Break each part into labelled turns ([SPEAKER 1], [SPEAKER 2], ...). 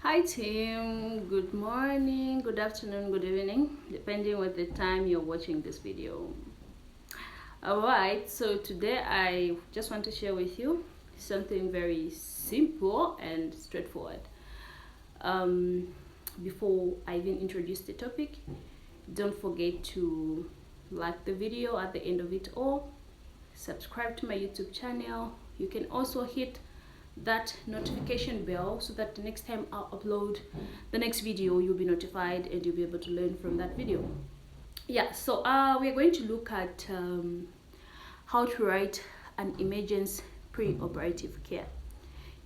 [SPEAKER 1] Hi team, good morning, good afternoon, good evening, depending on the time you're watching this video. Alright, so today I just want to share with you something very simple and straightforward. Before I even introduce the topic, don't forget to like the video at the end of it all, subscribe to my YouTube channel. You can also hit that notification bell so that the next time I'll upload the next video, you'll be notified and you'll be able to learn from that video. Yeah, so we're going to look at how to write an emergency pre-operative care.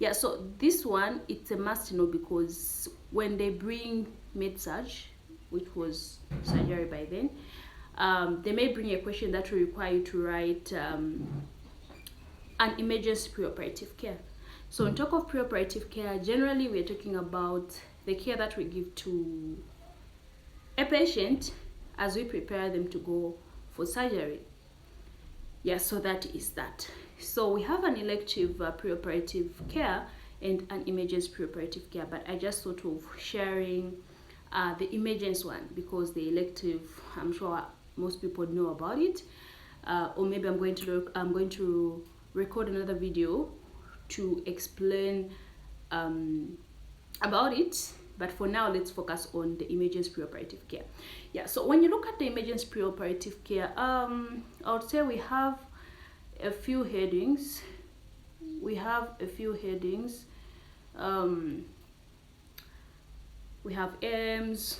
[SPEAKER 1] Yeah, so this one, it's a must know, because when they bring med-surg, which was surgery by then, they may bring a question that will require you to write an emergency pre-operative care. So on top of pre-operative care, generally we're talking about the care that we give to a patient as we prepare them to go for surgery. Yeah, so that is that. So we have an elective pre-operative care and an emergency pre-operative care, but I just thought of sharing the emergency one because the elective, I'm sure most people know about it, or maybe I'm going to record another video to explain about it, but for now let's focus on the emergency pre-operative care. Yeah, so when you look at the emergency pre-operative care, I would say we have a few headings. We have aims.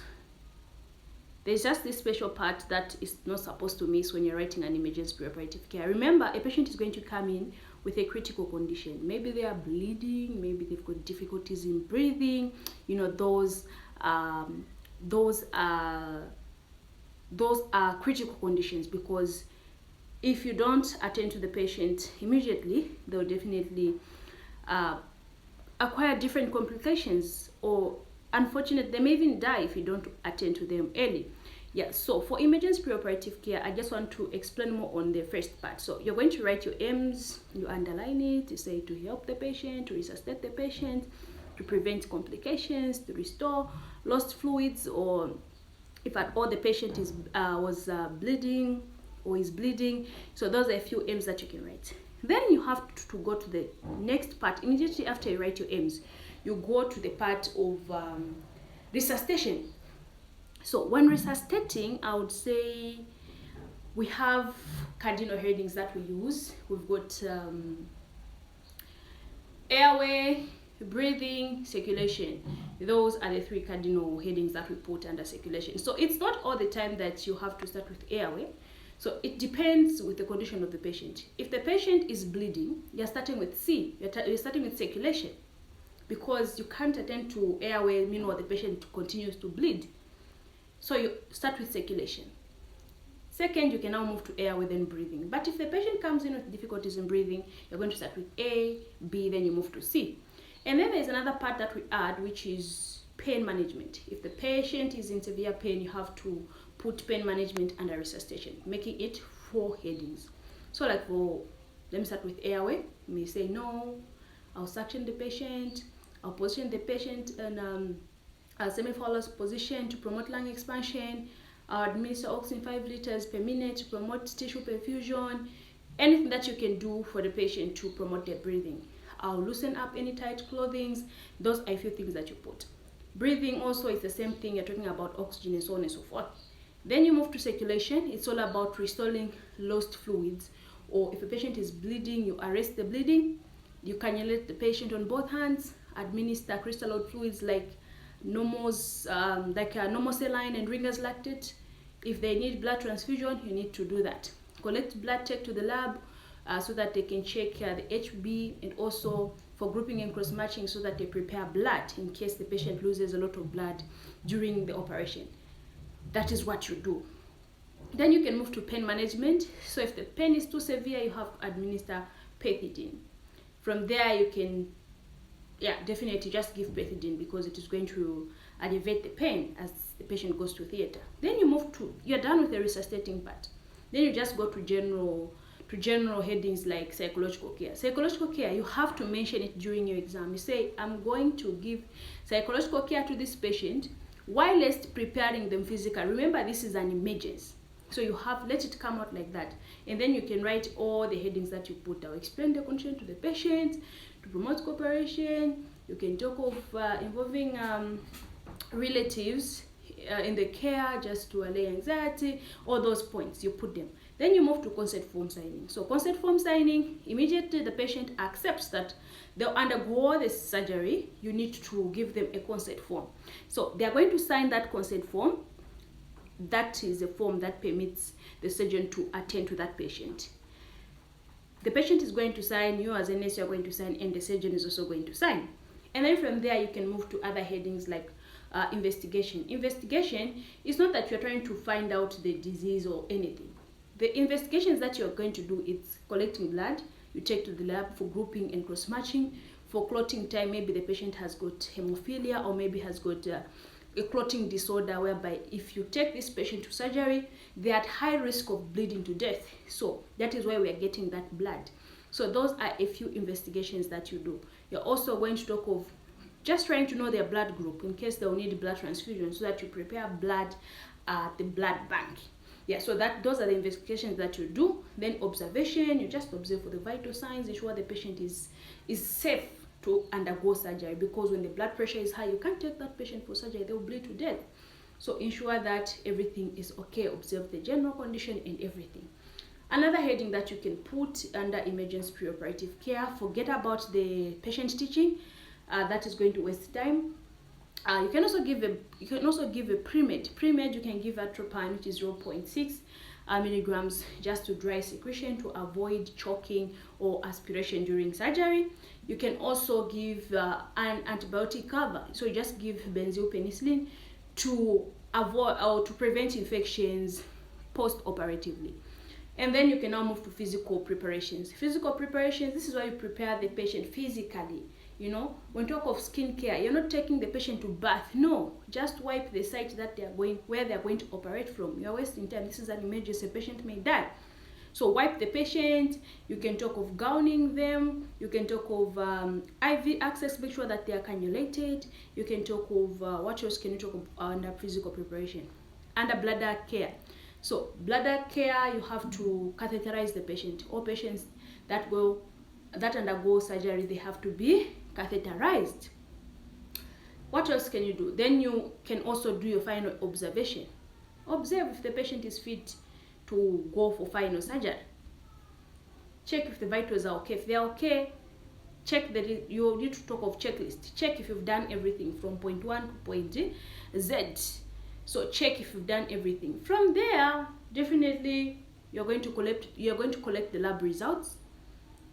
[SPEAKER 1] There's just this special part that is not supposed to miss when you're writing an emergency pre-operative care. Remember, a patient is going to come in with a critical condition. Maybe they are bleeding, maybe they've got difficulties in breathing. You know, those are critical conditions, because if you don't attend to the patient immediately, they'll definitely acquire different complications, or unfortunately they may even die if you don't attend to them early. Yeah, so for emergency pre-operative care, I just want to explain more on the first part. So you're going to write your aims, you underline it, you say to help the patient, to resuscitate the patient, to prevent complications, to restore lost fluids, or if at all the patient is bleeding or is bleeding. So those are a few aims that you can write. Then you have to go to the next part. Immediately after you write your aims, you go to the part of resuscitation. So when resuscitating, I would say we have cardinal headings that we use. We've got airway, breathing, circulation. Those are the three cardinal headings that we put under circulation. So it's not all the time that you have to start with airway. So it depends with the condition of the patient. If the patient is bleeding, you're starting with C, you're starting with circulation, because you can't attend to airway meanwhile the patient continues to bleed. So you start with circulation. Second, you can now move to airway, then breathing. But if the patient comes in with difficulties in breathing, you're going to start with A, B, then you move to C. And then there's another part that we add, which is pain management. If the patient is in severe pain, you have to put pain management under resuscitation, making it 4 headings. So like let me start with airway. You may say, no, I'll suction the patient, I'll position the patient in a semi-fallow position to promote lung expansion, I'll administer oxygen 5 liters per minute to promote tissue perfusion, anything that you can do for the patient to promote their breathing. I'll loosen up any tight clothing. Those are a few things that you put. Breathing also is the same thing. You're talking about oxygen and so on and so forth. Then you move to circulation. It's all about restoring lost fluids. Or if a patient is bleeding, you arrest the bleeding. You cannulate the patient on both hands. Administer crystalloid fluids like normal saline and Ringer's lactate. If they need blood transfusion, you need to do that. Collect blood, take to the lab so that they can check the HB, and also for grouping and cross-matching so that they prepare blood in case the patient loses a lot of blood during the operation. That is what you do. Then you can move to pain management. So if the pain is too severe, you have to administer pethidine. From there, you can definitely just give pethidine, because it is going to alleviate the pain as the patient goes to theater. Then you're done with the resuscitating part. Then you just go to to general headings like psychological care. Psychological care, you have to mention it during your exam. You say, I'm going to give psychological care to this patient while preparing them physically. Remember, this is an emergency. So you have, let it come out like that. And then you can write all the headings that you put. I'll explain the condition to the patient, to promote cooperation. You can talk of involving relatives in the care, just to allay anxiety, all those points, you put them. Then you move to consent form signing. So consent form signing, immediately the patient accepts that they'll undergo the surgery, you need to give them a consent form. So they're going to sign that consent form. That is a form that permits the surgeon to attend to that patient. The patient is going to sign, you as a nurse, you're going to sign, and the surgeon is also going to sign. And then from there, you can move to other headings like investigation. Investigation is not that you're trying to find out the disease or anything. The investigations that you're going to do is collecting blood. You take to the lab for grouping and cross-matching. For clotting time, maybe the patient has got hemophilia or maybe has got a clotting disorder, whereby if you take this patient to surgery, they're at high risk of bleeding to death. So that is why we are getting that blood. So those are a few investigations that you do. You're also going to talk of just trying to know their blood group in case they'll need blood transfusion, so that you prepare blood at the blood bank. Yeah, so those are the investigations that you do. Then observation, you just observe for the vital signs, ensure the patient is safe to undergo surgery, because when the blood pressure is high, you can't take that patient for surgery, they'll bleed to death. So ensure that everything is okay, observe the general condition and everything. Another heading that you can put under emergency preoperative care, forget about the patient teaching. That is going to waste time. You can also give a pre-med. Pre-med, you can give atropine, which is 0.6 milligrams, just to dry secretion to avoid choking or aspiration during surgery. You can also give an antibiotic cover. So you just give benzylpenicillin to avoid or to prevent infections post-operatively. And then you can now move to physical preparations. Physical preparations, this is why you prepare the patient physically. You know, when talk of skin care, you're not taking the patient to bath. No, just wipe the site that where they're going to operate from. You're wasting time. This is an emergency. A patient may die. So wipe the patient. You can talk of gowning them. You can talk of IV access. Make sure that they are cannulated. You can talk of what else can you talk of under physical preparation? Under bladder care. So bladder care, you have to catheterize the patient. All patients that undergo surgery, they have to be catheterized. What else can you do? Then you can also do your final observation. Observe if the patient is fit to go for final surgery. Check if the vitals are okay. If they are okay, check that you need to talk of checklist. Check if you've done everything from point 1 to point Z. So check if you've done everything. From there, definitely you're going to collect the lab results.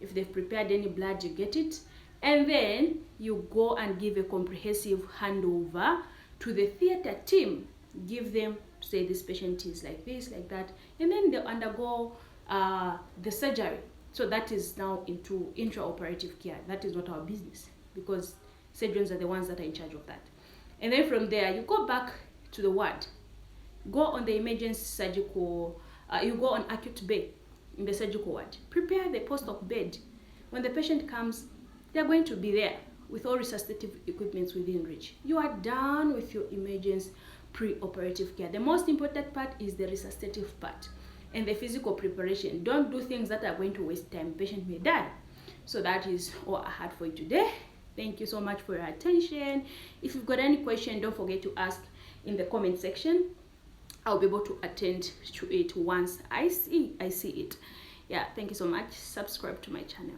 [SPEAKER 1] If they've prepared any blood, you get it. And then you go and give a comprehensive handover to the theater team. Give them, say this patient is like this, like that. And then they'll undergo the surgery. So that is now into intraoperative care. That is not our business, because surgeons are the ones that are in charge of that. And then from there, you go back to the ward. Go on the emergency surgical, you go on acute bay in the surgical ward. Prepare the post-op bed. When the patient comes, they're going to be there with all resuscitative equipments within reach. You are done with your emergency pre-operative care. The most important part is the resuscitative part and the physical preparation. Don't do things that are going to waste time. Patient may die. So that is all I had for you today. Thank you so much for your attention. If you've got any question, don't forget to ask in the comment section. I'll be able to attend to it once I see it. Yeah, thank you so much. Subscribe to my channel.